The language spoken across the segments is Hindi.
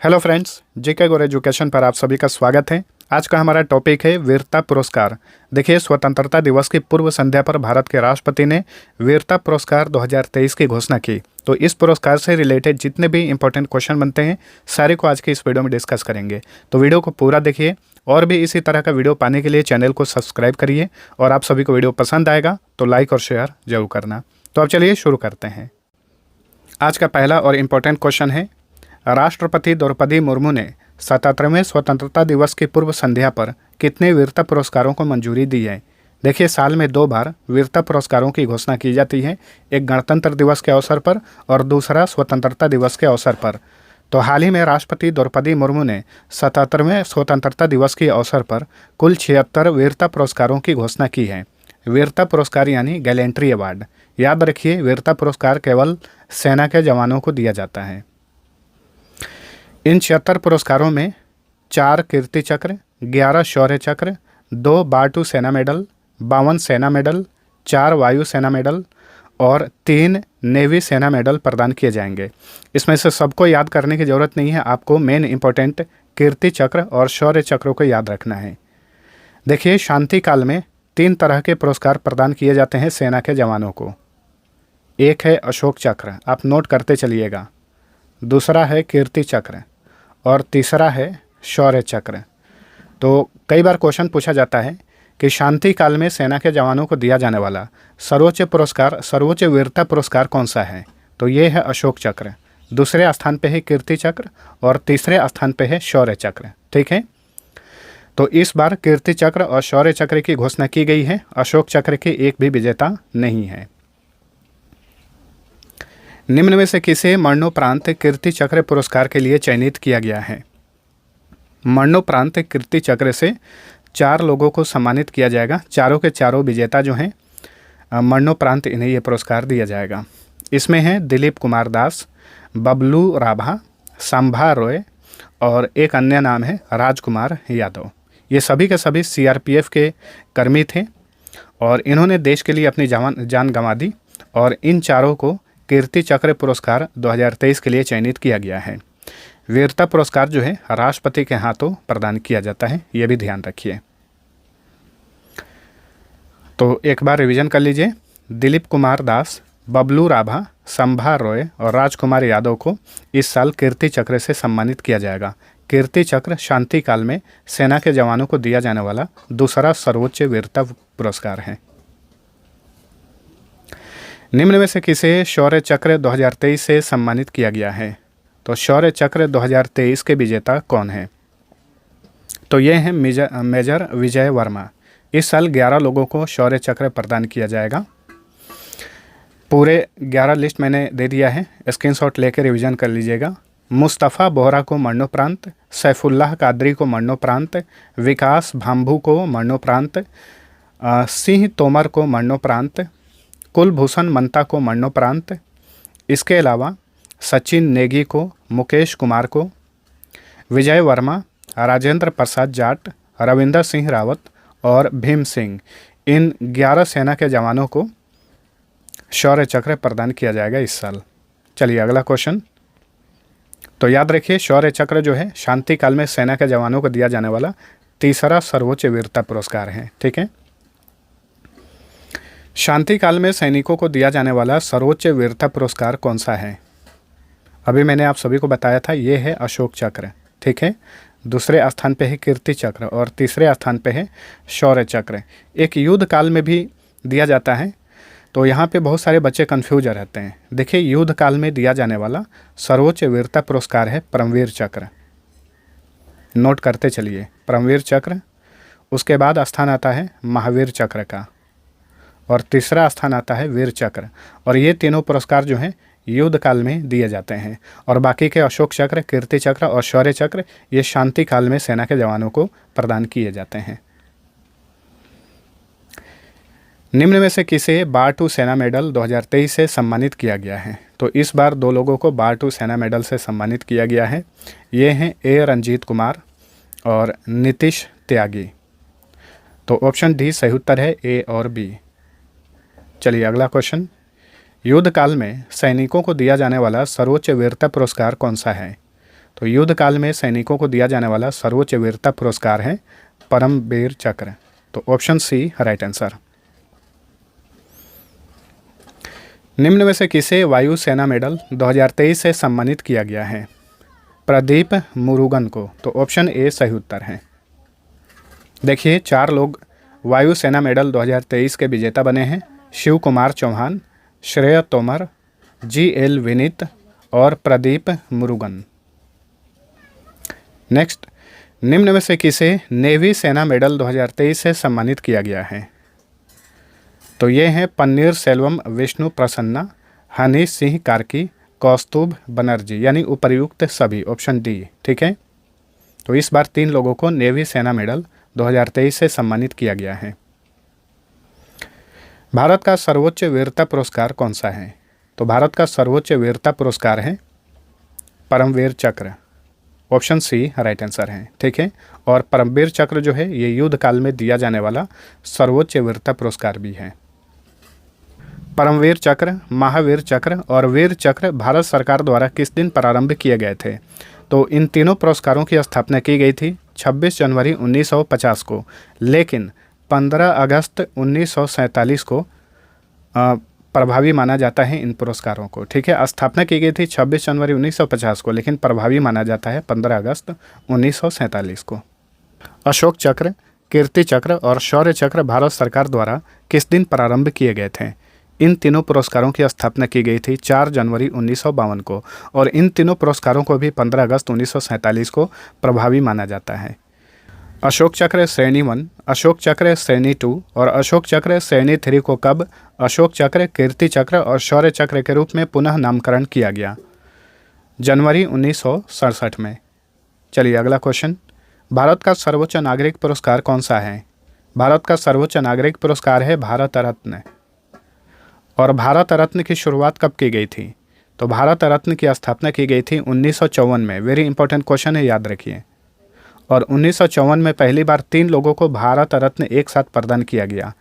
हेलो फ्रेंड्स, जेके गौर एजुकेशन पर आप सभी का स्वागत है। आज का हमारा टॉपिक है वीरता पुरस्कार। देखिए, स्वतंत्रता दिवस की पूर्व संध्या पर भारत के राष्ट्रपति ने वीरता पुरस्कार 2023 की घोषणा की। तो इस पुरस्कार से रिलेटेड जितने भी इंपॉर्टेंट क्वेश्चन बनते हैं सारे को आज के इस वीडियो में डिस्कस करेंगे। तो वीडियो को पूरा देखिए और भी इसी तरह का वीडियो पाने के लिए चैनल को सब्सक्राइब करिए और आप सभी को वीडियो पसंद आएगा तो लाइक और शेयर जरूर करना। तो अब चलिए शुरू करते हैं। आज का पहला और इम्पोर्टेंट क्वेश्चन है, राष्ट्रपति द्रौपदी मुर्मू ने 77वें स्वतंत्रता दिवस की पूर्व संध्या पर कितने वीरता पुरस्कारों को मंजूरी दी है। देखिए, साल में 2 बार वीरता पुरस्कारों की घोषणा की जाती है, एक गणतंत्र दिवस के अवसर पर और दूसरा स्वतंत्रता दिवस के अवसर पर। तो हाल ही में राष्ट्रपति द्रौपदी मुर्मू ने 77वें स्वतंत्रता दिवस के अवसर पर कुल 76 वीरता पुरस्कारों की घोषणा की है। वीरता पुरस्कार यानी गैलेंट्री अवार्ड। याद रखिए, वीरता पुरस्कार केवल सेना के जवानों को दिया जाता है। इन 76 पुरस्कारों में 4 कीर्ति चक्र, 11 शौर्य चक्र, 2 बाटू सेना मेडल, 52 सेना मेडल, 4 वायु सेना मेडल और 3 नेवी सेना मेडल प्रदान किए जाएंगे। इसमें से सबको याद करने की ज़रूरत नहीं है, आपको मेन इंपॉर्टेंट कीर्ति चक्र और शौर्य चक्र को याद रखना है। देखिए, शांति काल में 3 तरह के पुरस्कार प्रदान किए जाते हैं सेना के जवानों को। एक है अशोक चक्र, आप नोट करते चलिएगा। दूसरा है कीर्ति चक्र और तीसरा है शौर्य चक्र। तो कई बार क्वेश्चन पूछा जाता है कि शांति काल में सेना के जवानों को दिया जाने वाला सर्वोच्च पुरस्कार, सर्वोच्च वीरता पुरस्कार कौन सा है। तो ये है अशोक चक्र, दूसरे स्थान पे है कीर्ति चक्र और तीसरे स्थान पे है शौर्य चक्र। ठीक है, तो इस बार कीर्ति चक्र और शौर्य चक्र की घोषणा की गई है। अशोक चक्र के एक भी विजेता नहीं है। निम्न में से किसे मरणोपरांत कीर्ति चक्र पुरस्कार के लिए चयनित किया गया है। मरणोपरांत कीर्ति चक्र से 4 लोगों को सम्मानित किया जाएगा। चारों के चारों विजेता जो हैं, मरणोपरांत इन्हें ये पुरस्कार दिया जाएगा। इसमें हैं दिलीप कुमार दास, बबलू राभा, संभा रॉय और एक अन्य नाम है राजकुमार यादव। ये सभी के सभी CRPF के कर्मी थे और इन्होंने देश के लिए अपनी जान गंवा दी और इन चारों को कीर्ति चक्र पुरस्कार 2023 के लिए चयनित किया गया है। वीरता पुरस्कार जो है राष्ट्रपति के हाथों प्रदान किया जाता है, ये भी ध्यान रखिए। तो एक बार रिवीजन कर लीजिए। दिलीप कुमार दास, बबलू राभा, संभा रॉय और राजकुमार यादव को इस साल कीर्ति चक्र से सम्मानित किया जाएगा। कीर्ति चक्र शांति काल में सेना के जवानों को दिया जाने वाला दूसरा सर्वोच्च वीरता पुरस्कार है। निम्न में से किसे शौर्य चक्र 2023 से सम्मानित किया गया है। तो शौर्य चक्र 2023 के विजेता कौन है। तो ये हैं मेजर विजय वर्मा। इस साल 11 लोगों को शौर्य चक्र प्रदान किया जाएगा। पूरे 11 लिस्ट मैंने दे दिया है, स्क्रीनशॉट लेकर रिवीजन कर लीजिएगा। मुस्तफ़ा बोहरा को मरणोपरांत, सैफुल्लाह कादरी को मरणोपरांत, विकास भाम्बू को मरणोपरांत, सिंह तोमर को मरणोपरांत, कुलभूषण मंता को मरणोपरांत। इसके अलावा सचिन नेगी को, मुकेश कुमार को, विजय वर्मा, राजेंद्र प्रसाद जाट, रविंदर सिंह रावत और भीम सिंह, इन 11 सेना के जवानों को शौर्य चक्र प्रदान किया जाएगा इस साल। चलिए अगला क्वेश्चन। तो याद रखिए, शौर्य चक्र जो है शांति काल में सेना के जवानों को दिया जाने वाला तीसरा सर्वोच्च वीरता पुरस्कार है। ठीक है, शांति काल में सैनिकों को दिया जाने वाला सर्वोच्च वीरता पुरस्कार कौन सा है। अभी मैंने आप सभी को बताया था, ये है अशोक चक्र। ठीक है, दूसरे स्थान पे है कीर्ति चक्र और तीसरे स्थान पे है शौर्य चक्र। एक युद्ध काल में भी दिया जाता है, तो यहाँ पे बहुत सारे बच्चे कन्फ्यूज रहते हैं। देखिए, युद्ध काल में दिया जाने वाला सर्वोच्च वीरता पुरस्कार है परमवीर चक्र। नोट करते चलिए, परमवीर चक्र। उसके बाद स्थान आता है महावीर चक्र का और तीसरा स्थान आता है वीर चक्र। और ये तीनों पुरस्कार जो हैं युद्ध काल में दिए जाते हैं और बाकी के अशोक चक्र, कीर्ति चक्र और शौर्य चक्र ये शांति काल में सेना के जवानों को प्रदान किए जाते हैं। निम्न में से किसे बाटू सेना मेडल 2023 से सम्मानित किया गया है। तो इस बार 2 लोगों को बाटू सेना मेडल से सम्मानित किया गया है। ये हैं ए रंजीत कुमार और नीतीश त्यागी। तो ऑप्शन डी सही उत्तर है, ए और बी। चलिए अगला क्वेश्चन। युद्ध काल में सैनिकों को दिया जाने वाला सर्वोच्च वीरता पुरस्कार कौन सा है। तो युद्ध काल में सैनिकों को दिया जाने वाला सर्वोच्च वीरता पुरस्कार है परमवीर चक्र। तो ऑप्शन सी राइट आंसर। निम्न में से किसे वायु सेना मेडल 2023 से सम्मानित किया गया है? प्रदीप मुरुगन को। तो ऑप्शन ए सही उत्तर है। देखिए 4 लोग वायु सेना मेडल 2023 के विजेता बने हैं। शिव कुमार चौहान, श्रेय तोमर, GL विनीत और प्रदीप मुरुगन। नेक्स्ट, निम्न में से किसे नेवी सेना मेडल 2023 से सम्मानित किया गया है? तो ये हैं पन्नीर सेल्वम विष्णु प्रसन्ना, हनी सिंह कार्की, कौस्तुभ बनर्जी, यानी उपर्युक्त सभी, ऑप्शन डी। ठीक है, तो इस बार 3 लोगों को नेवी सेना मेडल 2023 से सम्मानित किया गया है। भारत का सर्वोच्च वीरता पुरस्कार कौन सा है? तो भारत का सर्वोच्च वीरता पुरस्कार है परमवीर चक्र। ऑप्शन सी राइट आंसर है। ठीक है, और परमवीर चक्र जो है ये युद्ध काल में दिया जाने वाला सर्वोच्च वीरता पुरस्कार भी है। परमवीर चक्र, महावीर चक्र और वीर चक्र भारत सरकार द्वारा किस दिन प्रारंभ किए गए थे? तो इन तीनों पुरस्कारों की स्थापना की गई थी 26 जनवरी 1950 को, लेकिन 15 अगस्त 1947 को प्रभावी माना जाता है इन पुरस्कारों को। ठीक है, स्थापना की गई थी 26 जनवरी 1950 को, लेकिन प्रभावी माना जाता है 15 अगस्त 1947 को। अशोक चक्र, कीर्ति चक्र और शौर्य चक्र भारत सरकार द्वारा किस दिन प्रारंभ किए गए थे? इन तीनों पुरस्कारों की स्थापना की गई थी 4 जनवरी 1952 को, और इन तीनों पुरस्कारों को भी 15 अगस्त 1947 को प्रभावी माना जाता है। अशोक चक्र श्रेणी 1, अशोक चक्र श्रेणी 2 और अशोक चक्र श्रेणी 3 को कब अशोक चक्र, कीर्ति चक्र और शौर्य चक्र के रूप में पुनः नामकरण किया गया? जनवरी 1967 में। चलिए अगला क्वेश्चन, भारत का सर्वोच्च नागरिक पुरस्कार कौन सा है? भारत का सर्वोच्च नागरिक पुरस्कार है भारत रत्न। और भारत रत्न की शुरुआत कब की गई थी? तो भारत रत्न की स्थापना की गई थी 1954 में। वेरी इंपॉर्टेंट क्वेश्चन है, याद रखिए। और 1954 में पहली बार 3 लोगों को भारत रत्न एक साथ प्रदान किया गया।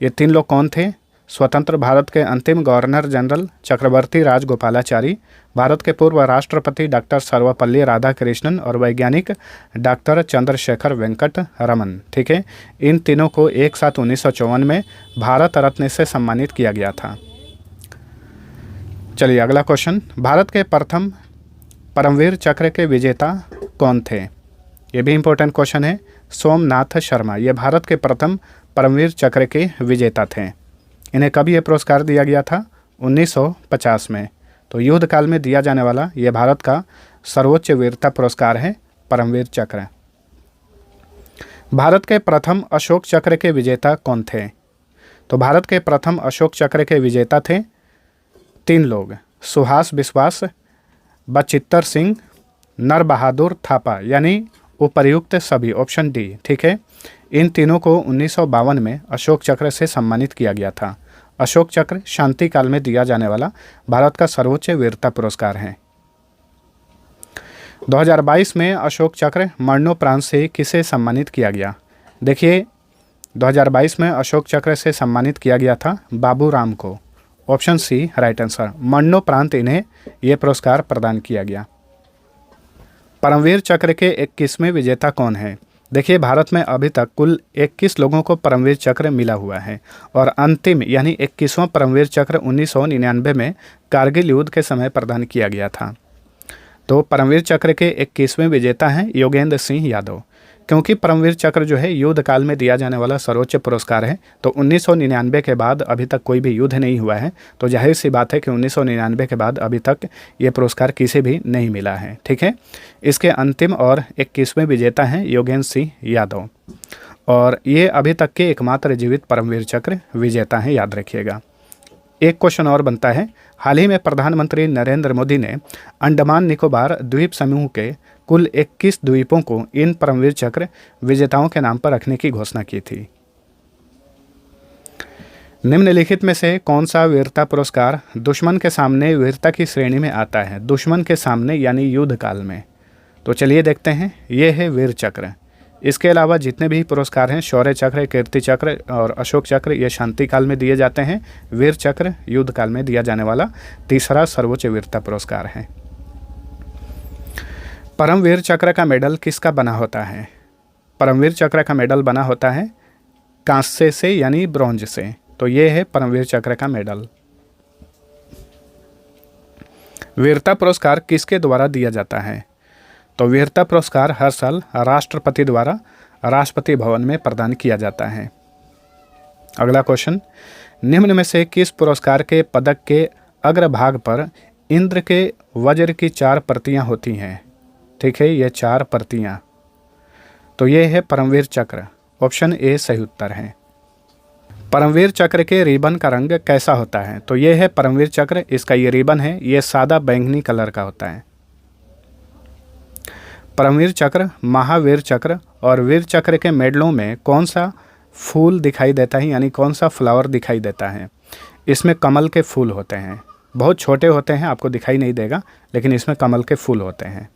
ये 3 लोग कौन थे? स्वतंत्र भारत के अंतिम गवर्नर जनरल चक्रवर्ती राजगोपालाचारी, भारत के पूर्व राष्ट्रपति डॉक्टर सर्वपल्ली राधाकृष्णन और वैज्ञानिक डॉक्टर चंद्रशेखर वेंकट रमन। ठीक है, इन तीनों को एक साथ 1954 में भारत रत्न से सम्मानित किया गया था। चलिए अगला क्वेश्चन, भारत के प्रथम परमवीर चक्र के विजेता कौन थे? ये भी इंपॉर्टेंट क्वेश्चन है। सोमनाथ शर्मा, ये भारत के प्रथम परमवीर चक्र के विजेता थे। इन्हें कब ये पुरस्कार दिया गया था? 1950 में। तो युद्ध काल में दिया जाने वाला ये भारत का सर्वोच्च वीरता पुरस्कार है परमवीर चक्र। भारत के प्रथम अशोक चक्र के विजेता कौन थे? तो भारत के प्रथम अशोक चक्र के विजेता थे 3 लोग, सुहास बिस्वास, बचित्तर सिंह, नर बहादुर थापा, यानी उपर्युक्त सभी, ऑप्शन डी। ठीक है, इन तीनों को 1952 में अशोक चक्र से सम्मानित किया गया था। अशोक चक्र शांति काल में दिया जाने वाला भारत का सर्वोच्च वीरता पुरस्कार है। 2022 में अशोक चक्र मरणोपरांत से किसे सम्मानित किया गया? देखिए 2022 में अशोक चक्र से सम्मानित किया गया था बाबू राम को। Option C right answer. मरणोपरांत इन्हें यह पुरस्कार प्रदान किया गया। परमवीर चक्र के 21वें विजेता कौन है? देखिए भारत में अभी तक कुल 21 लोगों को परमवीर चक्र मिला हुआ है और अंतिम यानी 21वां परमवीर चक्र 1999 में कारगिल युद्ध के समय प्रदान किया गया था। तो परमवीर चक्र के 21वें विजेता हैं योगेंद्र सिंह यादव। क्योंकि परमवीर चक्र जो है युद्ध काल में दिया जाने वाला सर्वोच्च पुरस्कार है, तो 1999 के बाद अभी तक कोई भी युद्ध नहीं हुआ है, तो जाहिर सी बात है कि 1999 के बाद अभी तक ये पुरस्कार किसी भी नहीं मिला है। ठीक है, इसके अंतिम और 21वें विजेता हैं योगेंद्र सिंह यादव, और ये अभी तक के एकमात्र जीवित परमवीर चक्र विजेता हैं, याद रखिएगा। एक क्वेश्चन और बनता है, हाल ही में प्रधानमंत्री नरेंद्र मोदी ने अंडमान निकोबार द्वीप समूह के कुल 21 द्वीपों को इन परमवीर चक्र विजेताओं के नाम पर रखने की घोषणा की थी। निम्नलिखित में से कौन सा वीरता पुरस्कार दुश्मन के सामने वीरता की श्रेणी में आता है? दुश्मन के सामने यानी युद्ध काल में। तो चलिए देखते हैं, ये है वीर चक्र। इसके अलावा जितने भी पुरस्कार हैं, शौर्य चक्र, कीर्ति चक्र और अशोक चक्र, ये शांति काल में दिए जाते हैं। वीर चक्र युद्ध काल में दिया जाने वाला तीसरा सर्वोच्च वीरता पुरस्कार है। परमवीर चक्र का मेडल किसका बना होता है? परमवीर चक्र का मेडल बना होता है कांस्य से यानी ब्रॉन्ज से। तो ये है परमवीर चक्र का मेडल। वीरता पुरस्कार किसके द्वारा दिया जाता है? तो वीरता पुरस्कार हर साल राष्ट्रपति द्वारा राष्ट्रपति भवन में प्रदान किया जाता है। अगला क्वेश्चन, निम्न में से किस पुरस्कार के पदक के अग्रभाग पर इंद्र के वज्र की 4 प्रतियां होती हैं? ठीक है, ये 4 प्रतियां। तो ये है परमवीर चक्र। ऑप्शन ए सही उत्तर है। परमवीर चक्र के रिबन का रंग कैसा होता है? तो ये है परमवीर चक्र। इसका ये रिबन है, ये सादा बैंगनी कलर का होता है। परमवीर चक्र, महावीर चक्र और वीर चक्र के मेडलों में कौन सा फूल दिखाई देता है, यानी कौन सा फ्लावर दिखाई देता है? इसमें कमल के फूल होते हैं। बहुत छोटे होते हैं, आपको दिखाई नहीं देगा, लेकिन इसमें कमल के फूल होते हैं।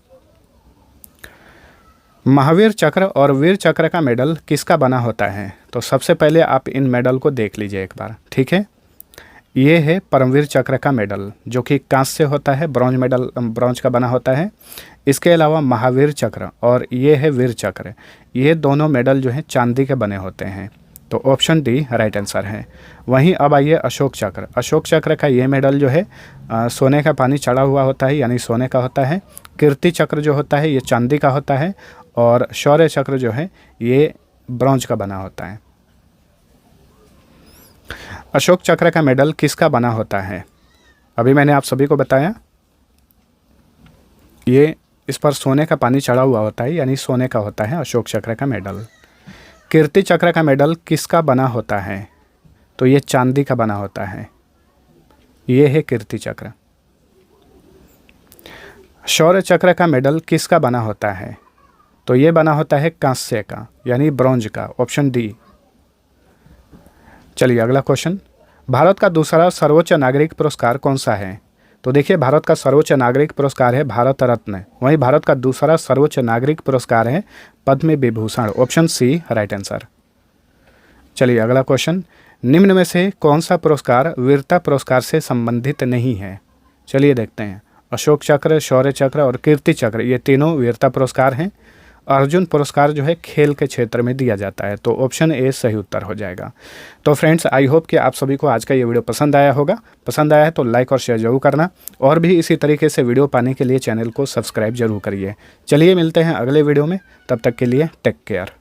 महावीर चक्र और वीर चक्र का मेडल किसका बना होता है? तो सबसे पहले आप इन मेडल को देख लीजिए एक बार। ठीक है, ये है परमवीर चक्र का मेडल जो कि कांस्य से होता है, ब्रॉन्ज का बना होता है। इसके अलावा महावीर चक्र और ये है वीर चक्र, ये दोनों मेडल जो हैं चांदी के बने होते हैं। तो ऑप्शन डी राइट आंसर है। वहीं अब आइए अशोक चक्र। अशोक चक्र का ये मेडल जो है सोने का पानी चढ़ा हुआ होता है, यानी सोने का होता है। कीर्ति चक्र जो होता है ये चांदी का होता है और शौर्य चक्र जो है ये ब्रॉन्ज का बना होता है। अशोक चक्र का मेडल किसका बना होता है? अभी मैंने आप सभी को बताया, ये इस पर सोने का पानी चढ़ा हुआ होता है, यानी सोने का होता है अशोक चक्र का मेडल। कीर्ति चक्र का मेडल किसका बना होता है? तो ये चांदी का बना होता है, ये है कीर्ति चक्र। शौर्य चक्र का मेडल किसका बना होता है? तो ये बना होता है कांस्य का, यानी ब्रॉन्ज का। Option D. चलिए अगला क्वेश्चन, भारत का दूसरा सर्वोच्च नागरिक पुरस्कार कौन सा है? तो देखिए, भारत का सर्वोच्च नागरिक पुरस्कार है भारत रत्न। वहीं भारत का दूसरा सर्वोच्च नागरिक पुरस्कार है Padma Vibhushan. Option C right answer. चलिए अगला क्वेश्चन, निम्न में से कौन सा पुरस्कार वीरता पुरस्कार से संबंधित नहीं है? चलिए देखते हैं। अशोक चक्र, शौर्य चक्र और कीर्ति चक्र ये तीनों वीरता पुरस्कार हैं। अर्जुन पुरस्कार जो है खेल के क्षेत्र में दिया जाता है। तो ऑप्शन ए सही उत्तर हो जाएगा। तो फ्रेंड्स, आई होप कि आप सभी को आज का ये वीडियो पसंद आया होगा। पसंद आया है तो लाइक और शेयर जरूर करना, और भी इसी तरीके से वीडियो पाने के लिए चैनल को सब्सक्राइब जरूर करिए। चलिए मिलते हैं अगले वीडियो में, तब तक के लिए टेक केयर।